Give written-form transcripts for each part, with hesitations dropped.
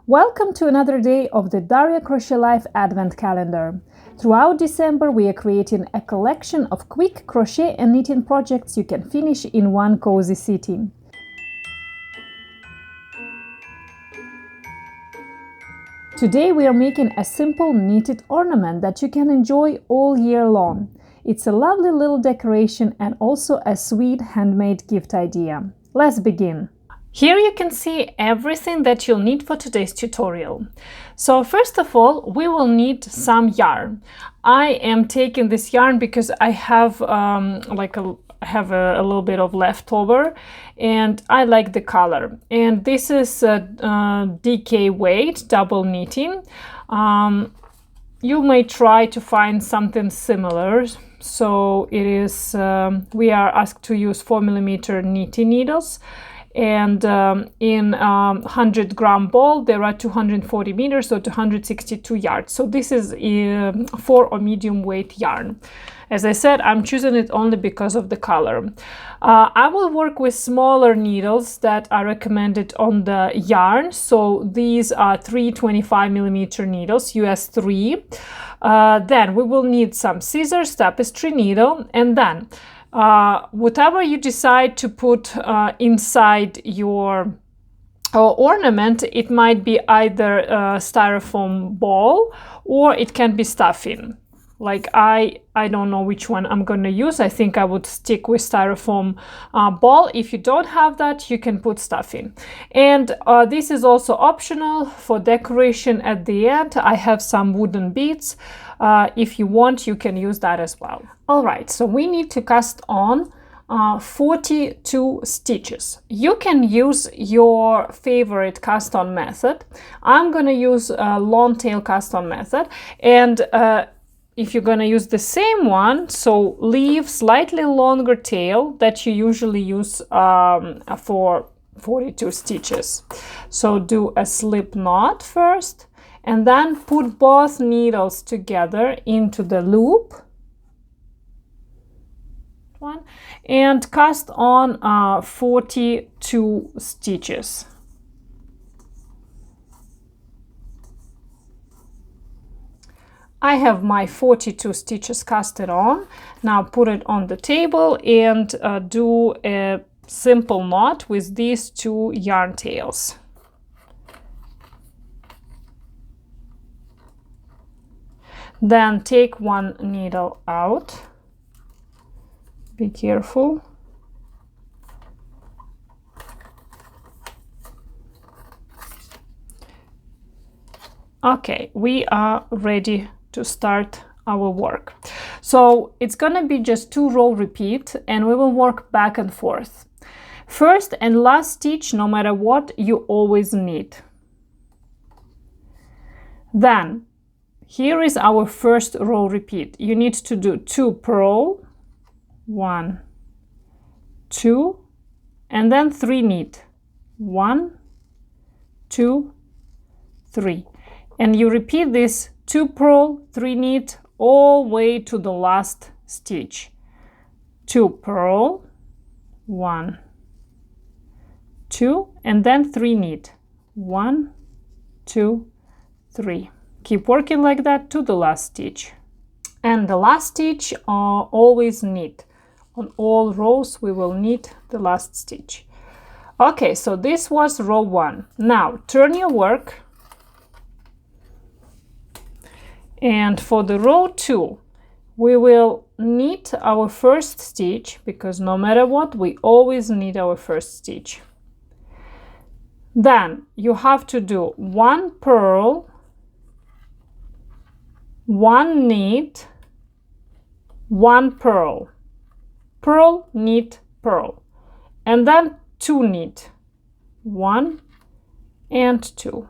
Welcome to another day of the DaryaCrochetLife Advent Calendar. Throughout December, we are creating a collection of quick crochet and knitting projects you can finish in one cozy sitting. Today we are making a simple knitted ornament that you can enjoy all year long. It's a lovely little decoration and also a sweet handmade gift idea. Let's begin. Here you can see everything that you'll need for today's tutorial. So first of all, we will need some yarn. I am taking this yarn because I have a little bit of leftover and I like the color. And this is DK weight double knitting. You may try to find something similar. So it is, we are asked to use 4mm knitting needles. And in 100-gram ball, there are 240 meters, so 262 yards. So this is for a medium weight yarn. As I said, I'm choosing it only because of the color. I will work with smaller needles that are recommended on the yarn. So these are 325mm needles, US 3. Then we will need some scissors, tapestry needle, and then whatever you decide to put inside your ornament, it might be either a styrofoam ball or it can be stuffing. Like I don't know which one I'm gonna use. I think I would stick with styrofoam ball. If you don't have that, you can put stuffing. And this is also optional for decoration at the end. I have some wooden beads. If you want, you can use that as well. All right, so we need to cast on 42 stitches. You can use your favorite cast on method. I'm gonna use a long tail cast on method, and if you're gonna use the same one, so leave slightly longer tail that you usually use for 42 stitches. So do a slip knot first, and then put both needles together into the loop and cast on 42 stitches. I have my 42 stitches casted on. Now put it on the table and do a simple knot with these two yarn tails. Then take one needle out. Be careful. Okay, we are ready to start our work. So it's gonna be just 2 row repeat and we will work back and forth. First and last stitch, no matter what, you always knit. Then here is our first row repeat. You need to do 2 purl, 1, 2, and then 3 knit. 1, 2, 3. And you repeat this 2 purl, 3 knit all the way to the last stitch. 2 purl, 1, 2, and then 3 knit. 1, 2, 3. Keep working like that to the last stitch. And the last stitch always knit. On all rows we will knit the last stitch. Okay, so this was row 1. Now turn your work. And for the row 2, we will knit our first stitch, because no matter what, we always knit our first stitch. Then you have to do 1 purl, 1 knit, 1 purl, purl, knit, purl, and then 2 knit, 1 and 2.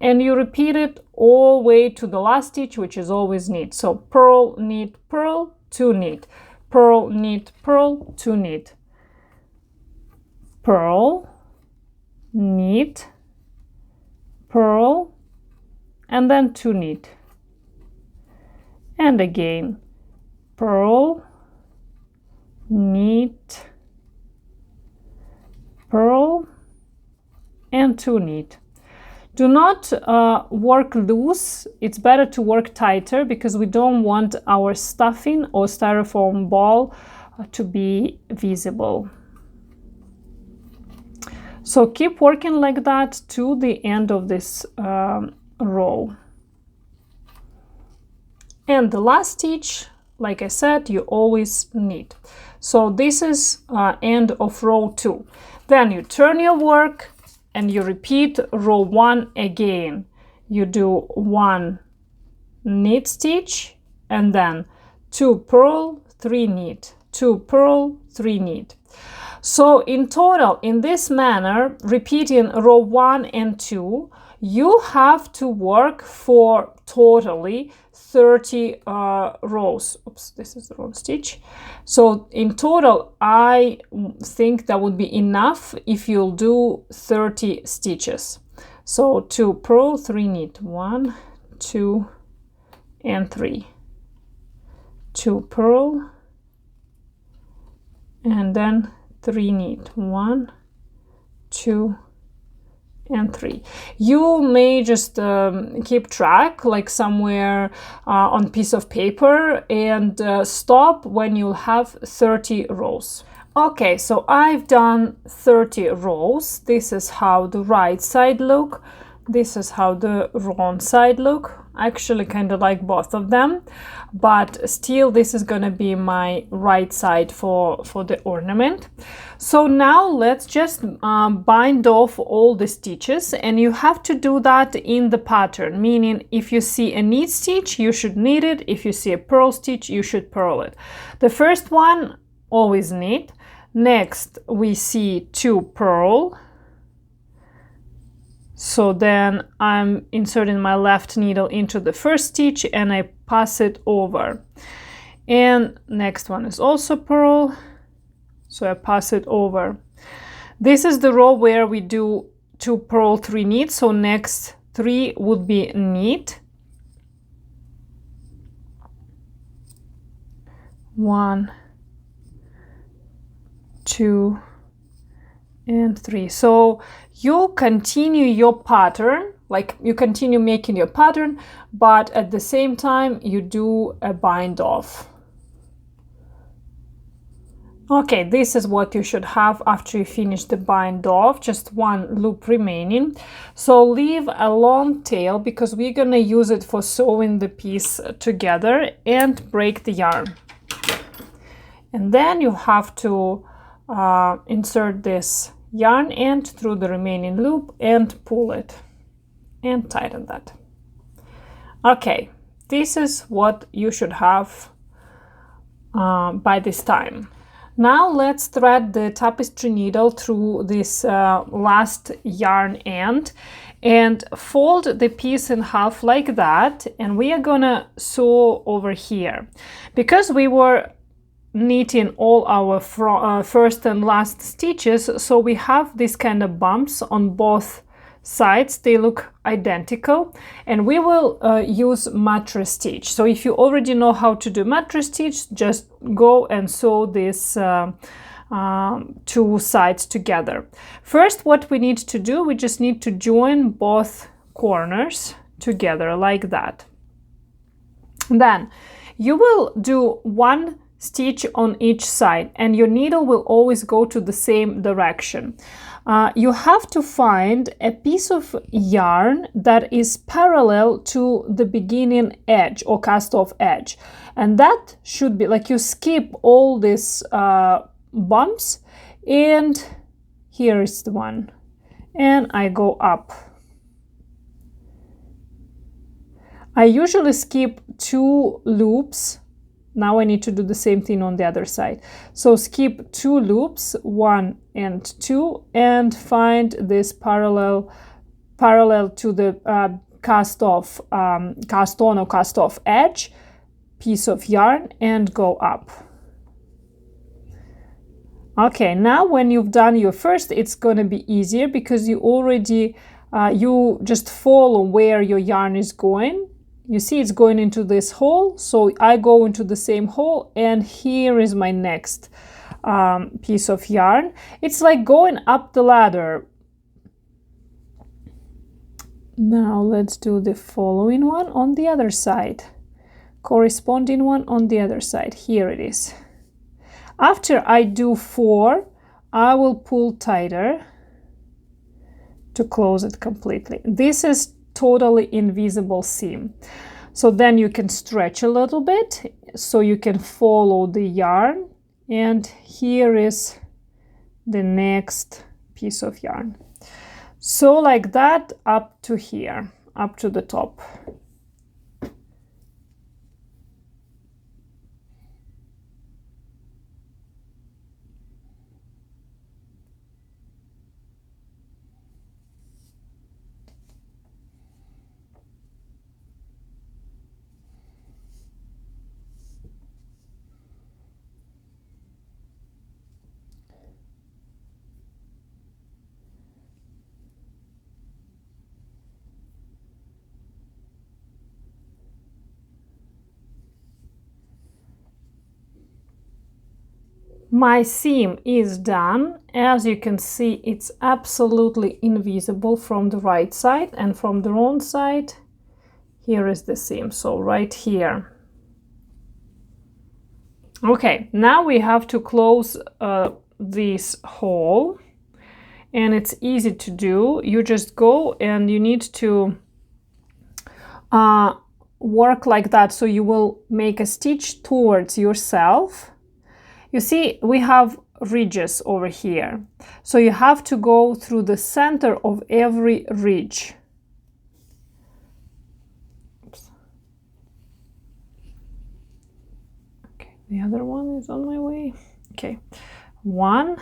And you repeat it all the way to the last stitch, which is always knit. So purl, knit, purl, 2 knit, purl, knit, purl, 2 knit, purl, knit, purl, and then 2 knit. And again, purl, knit, purl, and 2 knit. Do not work loose. It's better to work tighter because we don't want our stuffing or styrofoam ball to be visible. So keep working like that to the end of this row. And the last stitch, like I said, you always knit. So this is end of row 2. Then you turn your work and you repeat row 1 again. You do 1 knit stitch and then 2 purl, 3 knit, 2 purl, 3 knit. So in total, in this manner, repeating row 1 and 2, you have to work for totally 30 rows. Oops, this is the wrong stitch. So in total, I think that would be enough if you'll do 30 stitches. So 2 purl, 3 knit, 1, 2, and 3. 2 purl, and then 3 knit, 1, 2, and 3. You may just keep track like somewhere on piece of paper and stop when you'll have 30 rows. Okay, so I've done 30 rows. This is how the right side look. This is how the wrong side look. I actually kind of like both of them, but still this is gonna be my right side for the ornament. So now let's just bind off all the stitches, and you have to do that in the pattern, meaning if you see a knit stitch, you should knit it. If you see a purl stitch, you should purl it. The first one, always knit. Next, we see 2 purl. So then I'm inserting my left needle into the first stitch and I pass it over. And next one is also purl. So I pass it over. This is the row where we do 2 purl, 3 knit. So next 3 would be knit. 1, 2, and 3. So you continue your pattern, like you continue making your pattern, but at the same time you do a bind off. Okay, this is what you should have after you finish the bind off, just 1 loop remaining. So leave a long tail because we're gonna use it for sewing the piece together, and break the yarn. And then you have to insert this yarn end through the remaining loop and pull it and tighten that. Okay, this is what you should have by this time. Now let's thread the tapestry needle through this last yarn end and fold the piece in half like that, and we are gonna sew over here. Because we were knitting all our first and last stitches, so we have these kind of bumps on both sides. They look identical, and we will use mattress stitch. So if you already know how to do mattress stitch, just go and sew these 2 sides together. First, what we need to do, we just need to join both corners together like that. Then you will do 1 stitch on each side, and your needle will always go to the same direction. You have to find a piece of yarn that is parallel to the beginning edge or cast off edge, and that should be like you skip all these bumps, and here is the one, and I go up. I usually skip 2 loops. Now I need to do the same thing on the other side. So skip 2 loops, 1 and 2, and find this parallel to the cast on or cast off edge piece of yarn, and go up. Okay, now when you've done your first, it's going to be easier because you already you just follow where your yarn is going. You see it's going into this hole, so I go into the same hole, and here is my next piece of yarn. It's like going up the ladder. Now let's do the following one on the other side, corresponding one on the other side. Here it is. After I do 4, I will pull tighter to close it completely. This is totally invisible seam. So then you can stretch a little bit so you can follow the yarn. And here is the next piece of yarn. So like that up to here, up to the top. My seam is done. As you can see, it's absolutely invisible from the right side, and from the wrong side, here is the seam, so right here. Okay, now we have to close this hole, and it's easy to do. You just go and you need to work like that, so you will make a stitch towards yourself. You see, we have ridges over here. So you have to go through the center of every ridge. Oops. Okay, the other one is on my way. Okay, 1.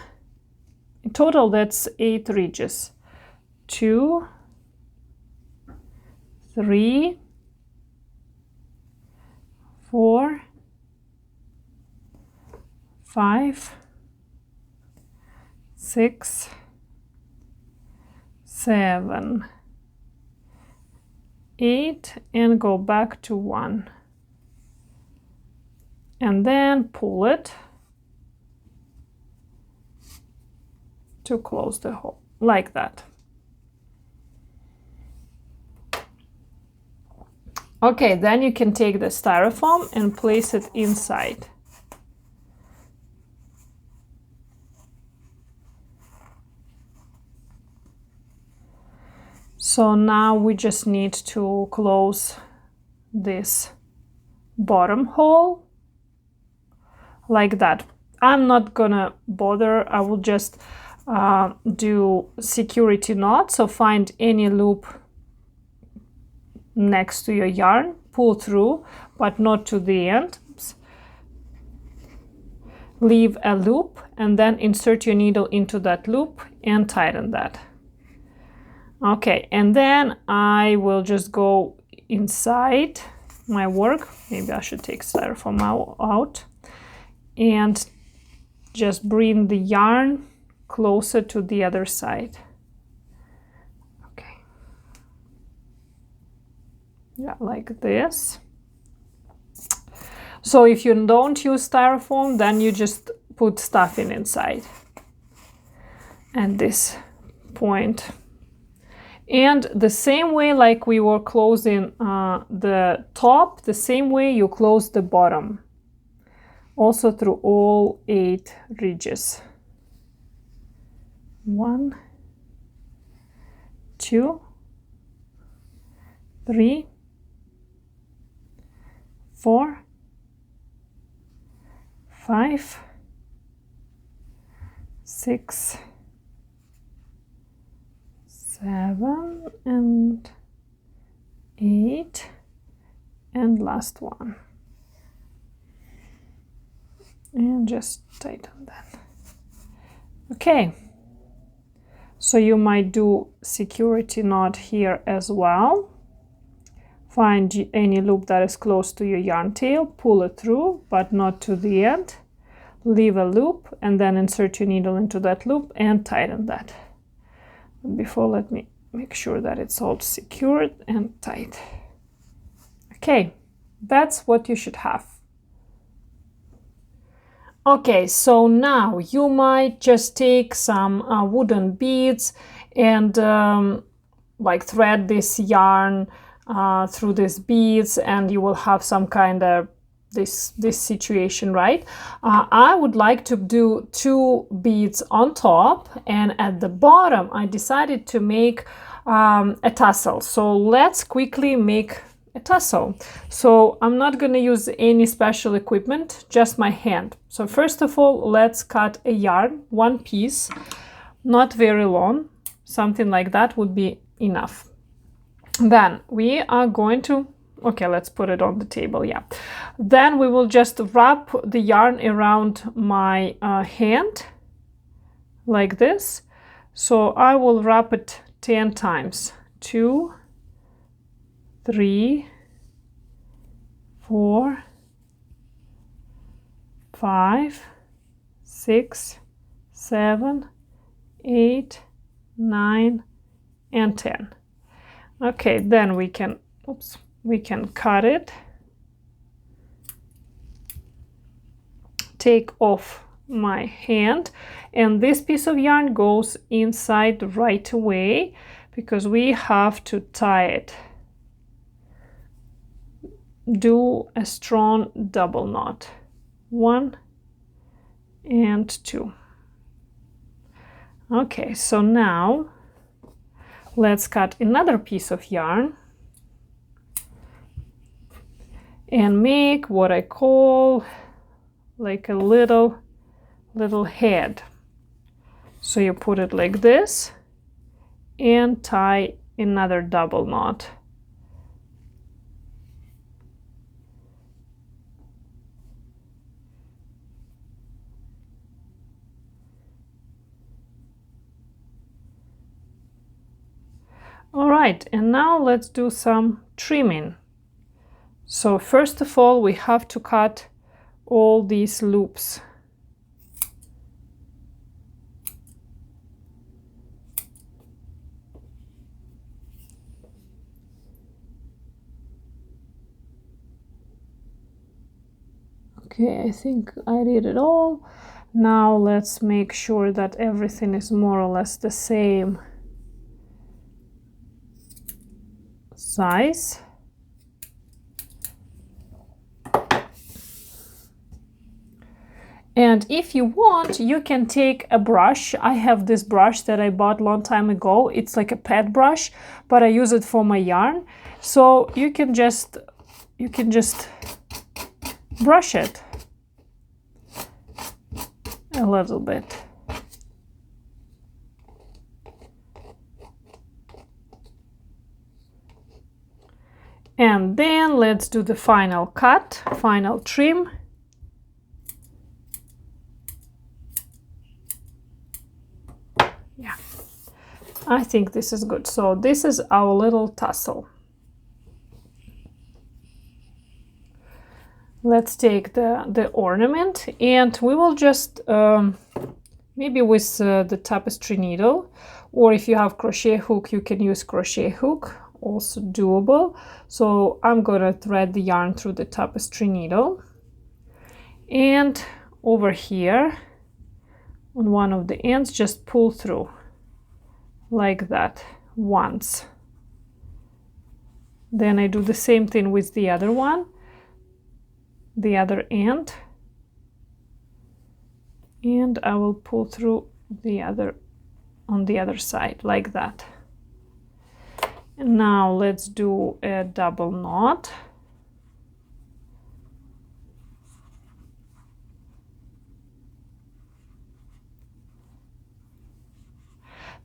In total, that's 8 ridges. 2, 3, 4, 5, 6, 7, 8, and go back to 1. And then pull it to close the hole, like that. Okay, then you can take the styrofoam and place it inside. So now we just need to close this bottom hole like that. I'm not gonna bother, I will just do security knot. So find any loop next to your yarn, pull through, but not to the end. Oops. Leave a loop and then insert your needle into that loop and tighten that. Okay, and then I will just go inside my work. Maybe I should take styrofoam out and just bring the yarn closer to the other side. Okay. Yeah, like this. So if you don't use styrofoam, then you just put stuffing inside at this point. And the same way like we were closing the top, the same way you close the bottom. Also through all 8 ridges. 1, 2, 3, 4, 5, 6, 7 and 8, and last one. And just tighten that. Okay, so you might do security knot here as well. Find any loop that is close to your yarn tail, pull it through, but not to the end. Leave a loop and then insert your needle into that loop and tighten that. Before, let me make sure that it's all secured and tight. Okay, that's what you should have. Okay, so now you might just take some wooden beads and like thread this yarn through these beads, and you will have some kind of this situation, right? I would like to do 2 beads on top, and at the bottom I decided to make a tassel. So let's quickly make a tassel. So I'm not going to use any special equipment, just my hand. So first of all, let's cut a yarn, 1 piece, not very long, something like that would be enough. Then we are going to, okay, let's put it on the table, yeah. Then we will just wrap the yarn around my hand like this. So I will wrap it 10 times. 2, 3, 4, 5, 6, 7, 8, 9, and 10. Okay, then we can, oops, we can cut it, take off my hand, and this piece of yarn goes inside right away because we have to tie it. Do a strong double knot, 1 and 2. Okay, so now let's cut another piece of yarn and make what I call like a little head. So you put it like this and tie another double knot. All right, and now let's do some trimming. So first of all, we have to cut all these loops. Okay, I think I did it all. Now let's make sure that everything is more or less the same size. And if you want, you can take a brush. I have this brush that I bought a long time ago. It's like a pet brush, but I use it for my yarn. So you can just brush it a little bit. And then let's do the final cut, final trim. Yeah, I think this is good. So this is our little tassel. Let's take the ornament, and we will just maybe with the tapestry needle, or if you have crochet hook, you can use crochet hook, also doable. So I'm gonna thread the yarn through the tapestry needle, and over here on one of the ends just pull through like that once. Then I do the same thing with the other one, the other end, and I will pull through the other on the other side like that. And now let's do a double knot.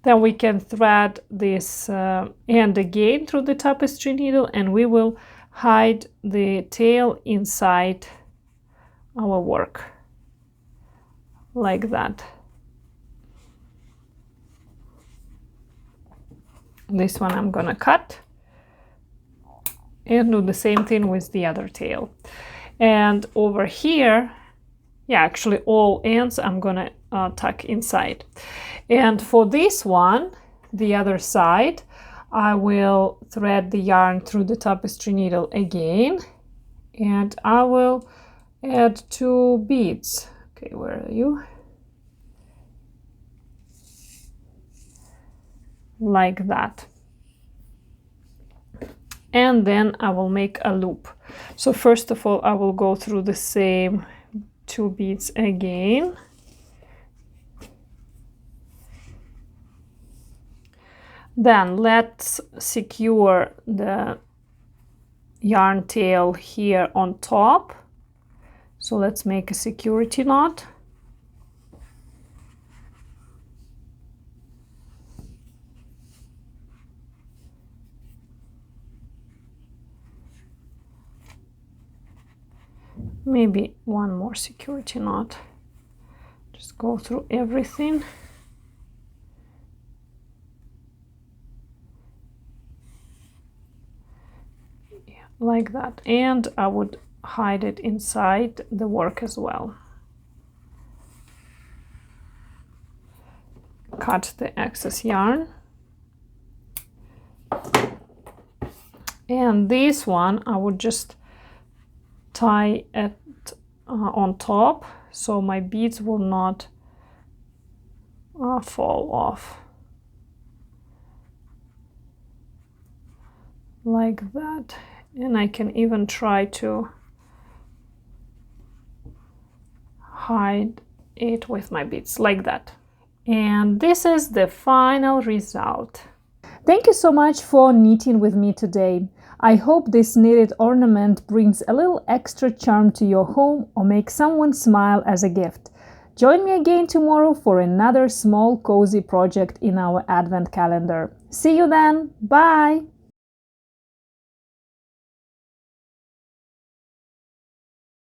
Then we can thread this end again through the tapestry needle, and we will hide the tail inside our work like that. This one I'm gonna cut and do the same thing with the other tail. And over here, yeah, actually all ends I'm gonna tuck inside. And for this one, the other side, I will thread the yarn through the tapestry needle again, and I will add 2 beads. Okay, where are you? Like that. and then I will make a loop. So first of all, I will go through the same 2 beads again. Then let's secure the yarn tail here on top. So let's make a security knot. Maybe one more security knot. Just go through everything. Yeah, like that. And I would hide it inside the work as well. Cut the excess yarn. And this one I would just tie it on top so my beads will not fall off. Like that. And I can even try to hide it with my beads like that. And this is the final result. Thank you so much for knitting with me today. I hope this knitted ornament brings a little extra charm to your home or makes someone smile as a gift. Join me again tomorrow for another small cozy project in our Advent calendar. See you then! Bye!